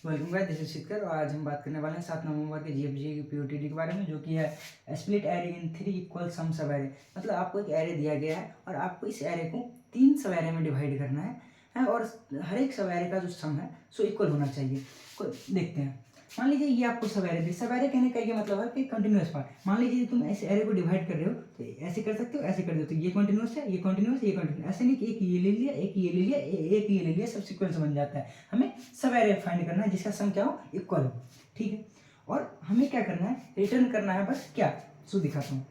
Welcome guys, this is शिखर और आज हम बात करने वाले हैं 7 नवंबर के जीएफजी की पीओटीडी के बारे में, जो कि है स्प्लिट एरे इन 3 इक्वल सम सब एरे। मतलब आपको एक एरे दिया गया है और आपको इस एरे को 3 सब एरे में डिवाइड करना है और हर एक सब एरे का जो सम है सो इक्वल होना चाहिए। देखते हैं, मान लीजिए ये आपको सब एरे दी। सब एरे कहने का ये मतलब है कि कंटिन्यूअस पार्ट। मान लीजिए तुम ऐसे एरे को डिवाइड कर रहे हो तो ऐसे कर सकते हो, ऐसे कर दो तो ये कंटिन्यूअस है, ये कंटिन्यूअस, ये कंटिन्यूअस। ऐसे नहीं कि एक ये ले लिया, एक ये ले लिया, एक ये ले लिया, सब सीक्वेंस बन जाता है। हमें सब एरे फाइंड करना है जिसका सम क्या हो, इक्वल हो। ठीक है, और हमें क्या करना है, रिटर्न करना है बस। क्या सो दिखाता हूँ,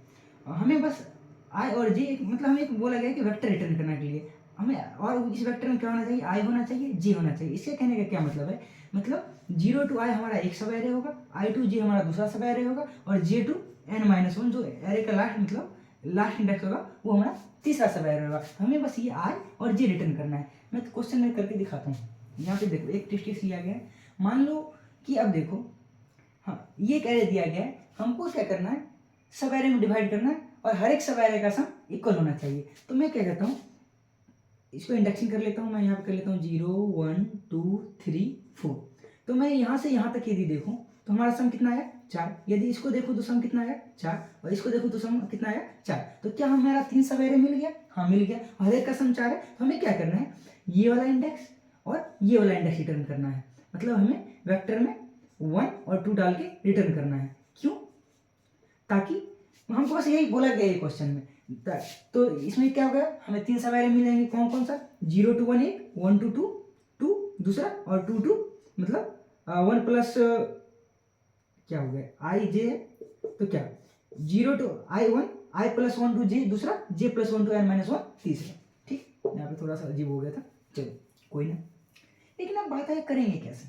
हमें बस आई और जे, मतलब हमें एक बोला गया कि वेक्टर रिटर्न करने के लिए हमें, और इस वेक्टर में क्या होना चाहिए, आई होना चाहिए, जे होना चाहिए। इसके कहने का क्या मतलब है, मतलब 0 to i हमारा एक सब एरे होगा, i to j हमारा दूसरा सब एरे होगा, और j to n-1 जो एरे का लास्ट मतलब लास्ट इंडेक्स होगा वो हमारा तीसरा सब एरे होगा। हमें बस ये i और j रिटर्न करना है। मैं तो क्वेश्चन में करके दिखाता हूँ। यहाँ पे देखो एक टेस्ट लिया गया है। मान लो कि अब देखो, हाँ ये एक एरे दिया गया है, हमको क्या करना है, सब एरे में डिवाइड करना है और हर एक सब एरे का सम इक्वल होना चाहिए। तो मैं क्या कहता हूँ, इसको इंडेक्सिंग कर लेता हूँ। मैं यहाँ पे कर लेता हूँ 0 1 2 3 4। तो मैं यहाँ से यहाँ तक यदि देखूँ तो हमारा सम कितना आया, 4। यदि इसको देखूँ तो सम कितना आया, 4। और इसको देखूँ तो सम कितना आया, 4। तो क्या हमारा 3 सब एरे मिल गया? हाँ मिल गया। हर एक का सम 4 है। तो हमें क्या करना है, ये वाला इंडेक्स और ये वाला इंडेक्स रिटर्न करना है। मतलब हमें वेक्टर में 1 और 2 डाल के रिटर्न करना है। क्यों? ताकि हमको बस यही बोला गया है क्वेश्चन में। तो इसमें क्या होगा, हमें 3 सब एरे मिलेंगे। कौन कौन सा? 0 to 1 1, 1 to 2 2 दूसरा, और 2 to मतलब 1 प्लस क्या हो गया, आई जे। तो क्या 0 to i1, i plus 1 to j दूसरा, j प्लस 1 to n-1 तीसरा। ठीक, यहाँ पे थोड़ा सा अजीब हो गया था, चलो कोई ना। लेकिन अब बात है करेंगे कैसे।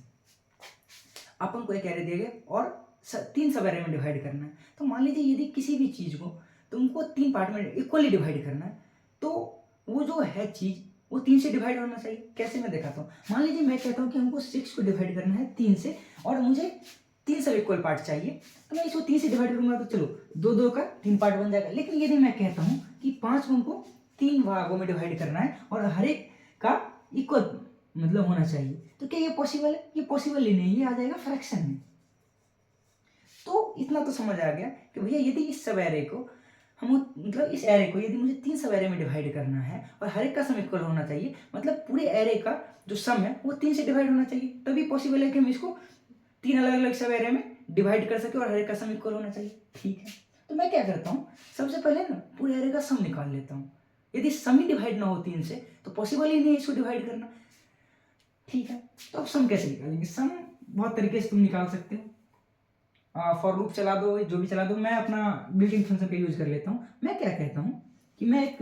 अपन को एक एरे दिया गया और 3 सब एरे में डिवाइड करना है। तो मान लीजिए यदि किसी भी चीज़ को तुमको 3 पार्ट में इक्वली डिवाइड करना है, तो वो जो है चीज़ वो 3 से डिवाइड होना चाहिए। कैसे, मैं दिखाता हूँ। मान लीजिए मैं कहता हूँ कि हमको 6 को डिवाइड करना है 3 से, और मुझे 3 सब इक्वल पार्ट चाहिए। तो मैं इसको 3 से डिवाइड करूंगा तो चलो 2 2 का 3 पार्ट बन जाएगा। लेकिन यदि मैं कहता हूँ कि 5 को हमको 3 भागों में डिवाइड करना है और हर एक का इक्वल मतलब होना चाहिए, तो क्या ये पॉसिबल है? ये पॉसिबल ही नहीं, ये आ जाएगा फ्रैक्शन में। तो इतना तो समझ आ गया कि भैया यदि इस सब एरे को हम मतलब इस एरे को यदि मुझे 3 सब एरे में डिवाइड करना है और हर एक का सम इक्वल होना चाहिए, मतलब पूरे एरे का जो सम है वो 3 से डिवाइड होना चाहिए, तभी पॉसिबल है कि हम इसको 3 अलग अलग सब एरे में डिवाइड कर सके और हर एक का सम इक्वल होना चाहिए। ठीक है, तो मैं क्या करता हूँ, सबसे पहले ना पूरे एरे का सम निकाल लेता हूँ। यदि सम ही डिवाइड ना हो 3 से तो पॉसिबल ही नहीं है इसको डिवाइड करना। ठीक है, तो अब सम कैसे निकालेंगे? सम बहुत तरीके से तुम निकाल सकते हो। फॉर लूप चला दो, जो भी चला दो। मैं अपना बिल्ट इन फंक्शन का यूज कर लेता हूँ। मैं क्या कहता हूँ कि मैं एक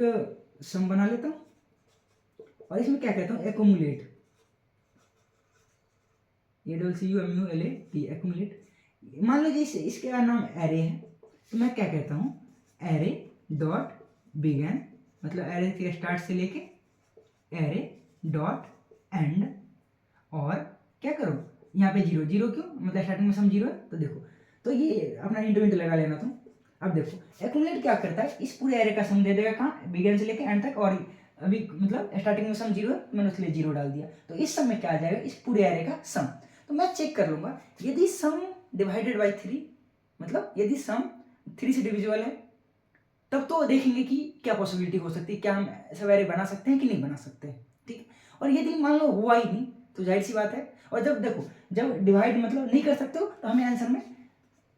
सम बना लेता हूँ और इसमें क्या कहता हूँ, एक्यूमुलेट, ACCUMULAT, एक्यूमुलेट। मान लीजिए इसके नाम एरे है, तो मैं क्या कहता हूँ, एरे डॉट बिगन, मतलब एरे के स्टार्ट से लेके एरे डॉट एंड, और क्या करो यहाँ पे 0 0 क्यों, मतलब स्टार्टिंग में सम 0 है। तो देखो, तो ये अपना इंटू इंटू लगा लेना तुम। अब देखो एक्यूमुलेट क्या करता है, इस पूरे एरे का सम दे देगा कहाँ, बिगिन से लेके एंड तक। और अभी मतलब स्टार्टिंग में सम 0 है, मैंने उसके लिए 0 डाल दिया। तो इस सम में क्या आ जाएगा, इस पूरे एरे का सम। तो मैं चेक कर लूंगा, यदि सम डिवाइडेड बाई 3, मतलब यदि सम 3 से डिविजिबल है, तब तो देखेंगे कि क्या पॉसिबिलिटी हो सकती है, क्या हम सब एरे बना सकते हैं कि नहीं बना सकते। ठीक, और यदि मान लो हुआ ही नहीं तो जाहिर सी बात है। और जब देखो, जब डिवाइड मतलब नहीं कर सकते हो तो हमें आंसर में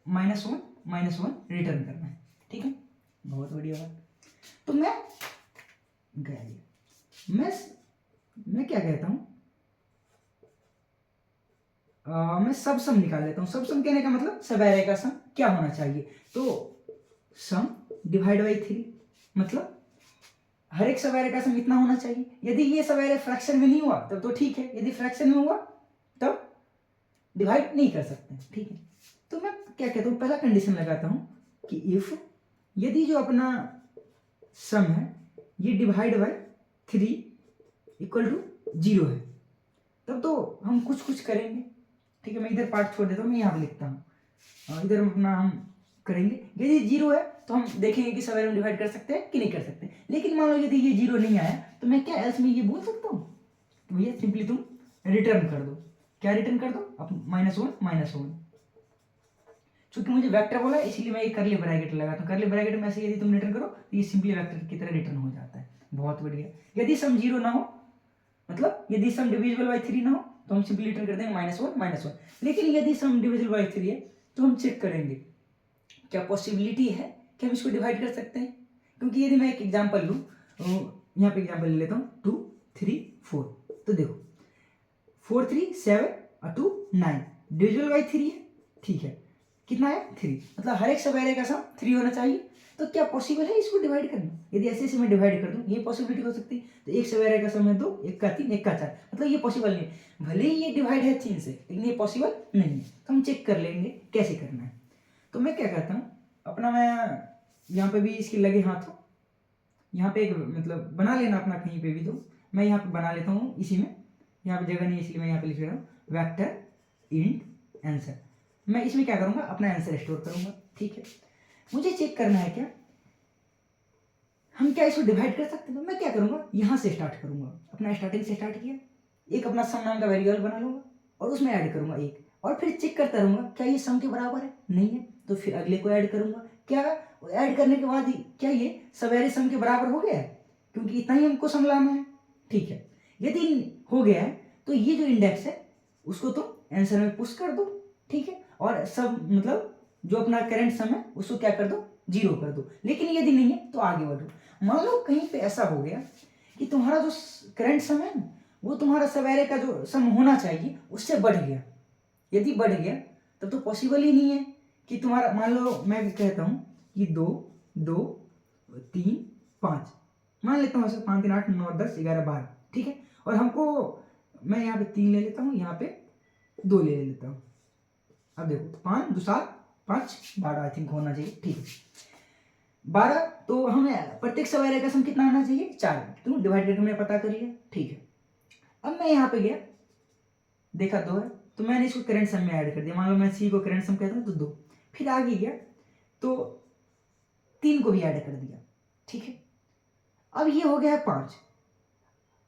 -1 रिटर्न करना है। ठीक है, बहुत बढ़िया बात। तो मैं क्या कहता हूँ, मैं सब सम निकाल लेता हूँ। सब सम कहने का मतलब सब एरे का सम क्या होना चाहिए। तो सम डिवाइड बाई 3, मतलब हर एक सब एरे का सम इतना होना चाहिए। यदि ये सब एरे फ्रैक्शन में नहीं हुआ तब तो ठीक है, यदि फ्रैक्शन में हुआ तब डिवाइड नहीं कर सकते। ठीक है, तो मैं क्या कहता हूँ, पहला कंडीशन लगाता हूँ कि इफ यदि जो अपना सम है ये डिवाइड बाय 3 इक्वल टू 0 है, तब तो हम कुछ कुछ करेंगे। ठीक है, मैं इधर पार्ट छोड़ देता हूँ, मैं यहाँ पे लिखता हूँ, इधर अपना हम करेंगे। यदि 0 है तो हम देखेंगे कि सब एरे में डिवाइड कर सकते हैं कि नहीं कर सकते। लेकिन मान लो यदि ये 0 नहीं आया तो मैं क्या एल्स में ये बोल सकता हूँ, तो भैया सिंपली तुम रिटर्न कर दो। क्या रिटर्न कर दो, अब -1 चूंकि मुझे वेक्टर बोला इसलिए मैं ये करली ब्रैकेट लगाता हूँ। करली ब्रैकेट में ऐसे यदि तुम रिटर्न करो तो ये सिंपली वेक्टर की तरह रिटर्न हो जाता है। बहुत बढ़िया। यदि सम 0 ना हो, मतलब यदि सम डिविजिबल बाई 3 ना हो तो हम सिंपली रिटर्न कर देंगे -1 लेकिन यदि सम डिविजिबल बाई 3 है तो हम चेक करेंगे क्या पॉसिबिलिटी है कि हम इसको डिवाइड कर सकते हैं। क्योंकि यदि मैं एक एग्जाम्पल लूँ, यहाँ पे एग्जाम्पल ले लेता हूँ 2 3 4, तो देखो 4 3 7 और 2 9 डिविजिबल बाई 3 है, ठीक है, कितना है 3, मतलब हर एक सब एरे का सम 3 होना चाहिए। तो क्या पॉसिबल है इसको डिवाइड करना? यदि ऐसे ऐसे मैं डिवाइड कर दूं, ये पॉसिबिलिटी हो सकती है। तो एक सब एरे का सम है 2, एक का 3, एक का 4, मतलब ये पॉसिबल नहीं है। भले ही ये डिवाइड है 3 से, लेकिन ये पॉसिबल नहीं है। तो हम चेक कर लेंगे कैसे करना है। तो मैं क्या करता हूँ, अपना मैं यहाँ पे भी इसके लगे हाथ हो, यहाँ पे एक मतलब बना लेना अपना कहीं पे भी, तो मैं यहाँ पे बना लेता हूँ इसी में, यहाँ पे जगह नहीं है इसलिए मैं यहाँ पे लिख रहा हूँ वेक्टर इंट आंसर। मैं इसमें क्या करूँगा, अपना आंसर स्टोर करूँगा, ठीक है। मुझे चेक करना है क्या हम क्या इसको डिवाइड कर सकते हैं। तो मैं क्या करूँगा, यहाँ से स्टार्ट करूँगा, अपना स्टार्टिंग से स्टार्ट किया, एक अपना सम नाम का वेरिएबल बना लूँगा और उसमें ऐड करूँगा एक, और फिर चेक करता रहूँगा क्या ये सम के बराबर है, नहीं है तो फिर अगले को ऐड करूँगा। क्या ऐड करने के बाद क्या ये सवेरे सम के बराबर हो गया है, क्योंकि इतना ही हमको सम लाना है, ठीक है। यदि हो गया है तो ये जो इंडेक्स है उसको तुम आंसर में पुश कर दो, ठीक है, और सब मतलब जो अपना करंट सम है उसको क्या कर दो, 0 कर दो। लेकिन यदि नहीं है तो आगे बढ़ो। मान लो कहीं पे ऐसा हो गया कि तुम्हारा जो करंट सम है वो तुम्हारा सवेरे का जो सम होना चाहिए उससे बढ़ गया। यदि बढ़ गया तब तो पॉसिबल ही नहीं है कि तुम्हारा, मान लो मैं भी कहता हूँ कि 2 2 3 5, मान लेता हूँ ऐसे 5 3 8 9 10 11 12, ठीक है, और हमको मैं यहाँ पे 3 ले लेता हूँ, यहाँ पे 2 ले लेता हूँ। अब देखो 5 2 7 5 12 आई थिंक होना चाहिए, ठीक है 12। तो हमें प्रत्येक सवेरे का सम कितना आना चाहिए, 4, तो डिवाइड करके मैंने पता कर लिया, ठीक है। अब मैं यहाँ पे गया, देखा 2 है तो मैंने इसको करंट सम में ऐड कर दिया। मान लो मैं सी को करंट सम कहता हूँ तो 2, फिर आगे गया तो 3 को भी ऐड कर दिया, ठीक है। अब ये हो गया है 5।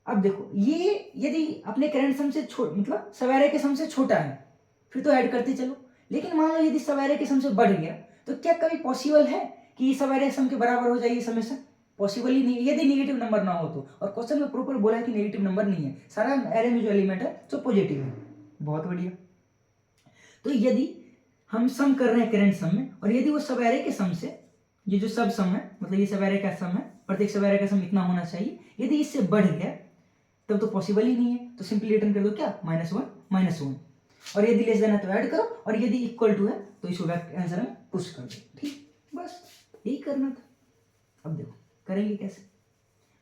अब देखो ये यदि अपने करंट सम से मतलब सवेरे के सम से छोटा है फिर तो ऐड करते चलो, लेकिन मान लो यदि सवेरे के सम से बढ़ गया तो क्या कभी पॉसिबल है कि सवेरे सम के बराबर हो जाए ये समेशन? पॉसिबल ही नहीं है, यदि नेगेटिव नंबर ना हो तो। और क्वेश्चन में प्रॉपर बोला है कि नेगेटिव नंबर नहीं है, सारा एरे में जो एलिमेंट है जो पॉजिटिव है। बहुत बढ़िया। तो यदि हम सम कर रहे हैं करंट सम में, और यदि वो सब एरे के सम से, ये जो सब सम है मतलब ये सब एरे का सम है, प्रत्येक सब एरे का सम इतना होना चाहिए, यदि इससे बढ़ गया तब तो पॉसिबल ही नहीं है। तो सिंपली रिटर्न कर दो क्या, -1 और यदि लेस देन है तो ऐड करो, और यदि इक्वल टू है तो इसको आंसर में पुश कर दो, ठीक, बस यही करना था। अब देखो करेंगे कैसे।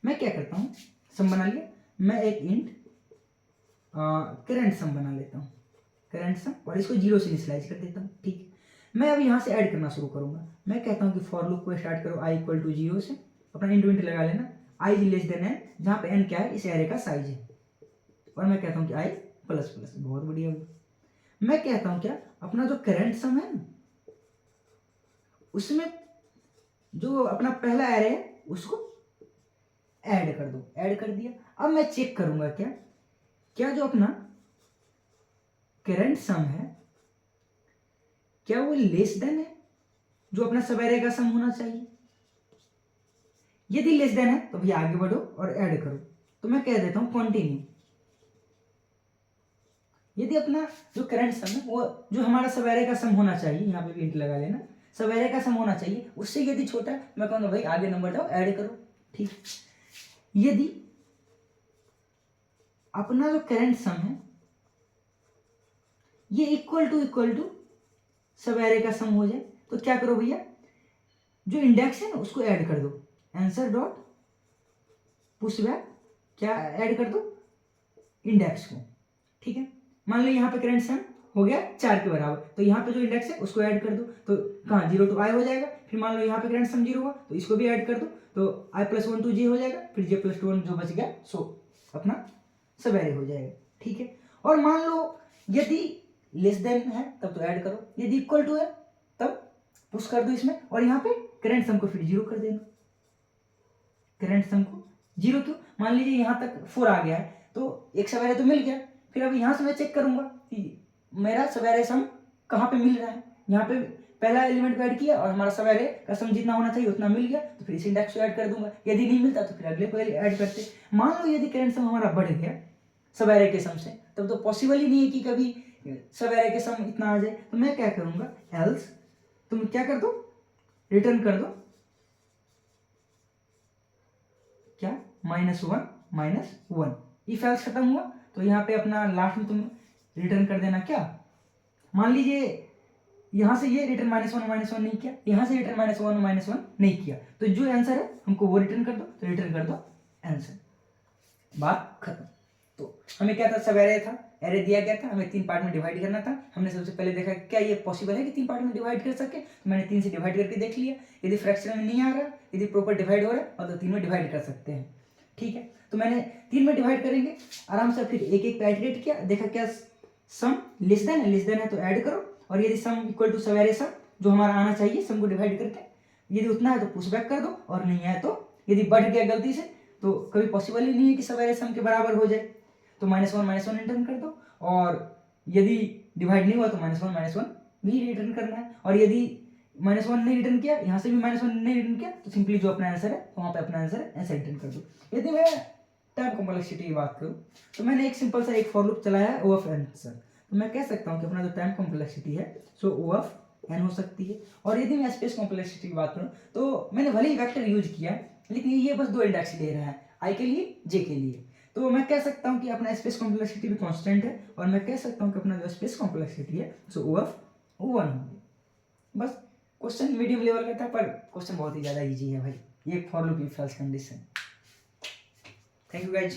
मैं क्या करता हूँ, सम बना लिया, मैं एक इंट करंट सम बना लेता हूँ, करंट सम, और इसको 0 से इनिशियलाइज कर देता हूँ, ठीक। मैं अब यहाँ से ऐड करना शुरू करूँगा। मैं कहता हूँ कि फॉर लूप को स्टार्ट करो i = 0 से, अपना इंटू इंट लगा लेना, i लेस देन n, जहाँ पे n क्या है, इस एरे का साइज है, और मैं कहता हूँ कि i ++। बहुत बढ़िया। मैं कहता हूँ क्या, अपना जो करंट सम है ना उसमें जो अपना पहला एरे है उसको ऐड कर दो, ऐड कर दिया। अब मैं चेक करूंगा क्या क्या जो अपना करंट सम है क्या वो लेस देन है जो अपना सब एरे का सम होना चाहिए। यदि लेस देन है तो भैया आगे बढ़ो और ऐड करो। तो मैं कह देता हूं कंटिन्यू। यदि अपना जो करंट सम है वो जो हमारा सब एरे का सम होना चाहिए, यहाँ पे भी इंट लगा लेना, सब एरे का सम होना चाहिए, उससे यदि छोटा है मैं कहूंगा भाई आगे नंबर जाओ ऐड करो, ठीक। यदि अपना जो करंट सम है ये इक्वल टू सब एरे का सम हो जाए तो क्या करो भैया, जो इंडेक्स है ना उसको ऐड कर दो, आंसर डॉट पुश बैक, क्या ऐड कर दो, इंडेक्स को, ठीक है। मान लो यहाँ पे करंट सम हो गया 4 के बराबर, तो यहाँ पे जो इंडेक्स है उसको ऐड कर दो, तो कहाँ 0 to i हो जाएगा। फिर मान लो यहाँ पे करंट सम 0 हुआ तो इसको भी ऐड कर दो, तो i + 1 to j हो जाएगा, फिर j + 1 जो बच गया सो अपना सब एरे हो जाएगा, ठीक है। और मान लो यदि लेस देन है तब तो ऐड करो, यदि इक्वल टू है तब पुश कर दो इसमें, और यहाँ पे करंट सम को फिर 0 कर देना। करंट सम को 0 क्यों, मान लीजिए यहाँ तक 4 आ गया है तो एक सब एरे तो मिल गया, फिर अब यहाँ से मैं चेक करूँगा कि मेरा सब एरे सम कहाँ पे मिल रहा है। यहाँ पे पहला एलिमेंट को ऐड किया और हमारा सब एरे का सम जितना होना चाहिए उतना मिल गया, तो फिर इस इंडेक्स को ऐड कर दूंगा। यदि नहीं मिलता तो फिर अगले को ऐड करते। मान लो यदि करेंट सम हमारा बढ़ गया सब एरे के सम से, तब तो पॉसिबल ही नहीं है कि कभी सब एरे के सम इतना आ जाए। तो मैं क्या करूँगा, एल्स तुम क्या कर दो, रिटर्न कर दो क्या, -1 इफ एल्स खत्म हुआ तो यहाँ पे अपना लास्ट में तुम रिटर्न कर देना क्या। मान लीजिए यहाँ से ये रिटर्न -1 नहीं किया, यहाँ से रिटर्न -1 नहीं किया, तो जो आंसर है हमको वो रिटर्न कर दो, तो रिटर्न कर दो आंसर, बात खत्म। तो हमें क्या था, सब एरे था, एरे दिया गया था, हमें 3 पार्ट में डिवाइड करना था। हमने सबसे पहले देखा क्या ये पॉसिबल है कि 3 पार्ट में डिवाइड कर सके, तो मैंने 3 से डिवाइड करके देख लिया। यदि फ्रैक्शन में नहीं आ रहा, यदि प्रॉपर डिवाइड हो रहा है, मतलब 3 में डिवाइड कर सकते हैं। ठीक है, तो मैंने 3 में डिवाइड करेंगे आराम से, फिर एक एक पे आइटरेट किया, देखा क्या सम लेस देन है तो ऐड करो, और यदि सम इक्वल टू सब एरे सम जो हमारा आना चाहिए सम को डिवाइड करके, यदि उतना है तो पुश बैक कर दो, और नहीं है तो यदि बढ़ गया गलती से तो कभी पॉसिबल ही नहीं है कि सब एरे सम के बराबर हो जाए, तो -1 रिटर्न कर दो, और यदि डिवाइड नहीं हुआ तो -1 भी रिटर्न करना है, और यदि -1 नहीं रिटर्न किया, यहाँ से भी -1 नहीं रिटर्न किया, तो सिंपली जो अपना आंसर है तो वहाँ पे अपना आंसर ऐसे रिटर्न कर दो। यदि मैं टाइम कॉम्प्लेक्सिटी की बात करूँ तो मैंने एक सिंपल सा एक फॉर लूप चलाया है O ऑफ n सर, तो मैं कह सकता हूँ कि अपना जो टाइम कॉम्प्लेक्सिटी है सो O ऑफ n हो सकती है। और यदि मैं स्पेस कॉम्प्लेक्सिटी की बात करूँ तो मैंने भले ही वेक्टर यूज किया है, लेकिन ये बस 2 इंडेक्स ले रहा है, i के लिए j के लिए, तो मैं कह सकता हूँ कि अपना स्पेस कॉम्प्लेक्सिटी भी कांस्टेंट है, और मैं कह सकता हूँ कि अपना जो स्पेस कॉम्प्लेक्सिटी है सो O ऑफ 1 होगी। बस क्वेश्चन मीडियम लेवल का था, पर क्वेश्चन बहुत ही ज़्यादा इजी है भाई, ये for loop if else condition. Thank you guys.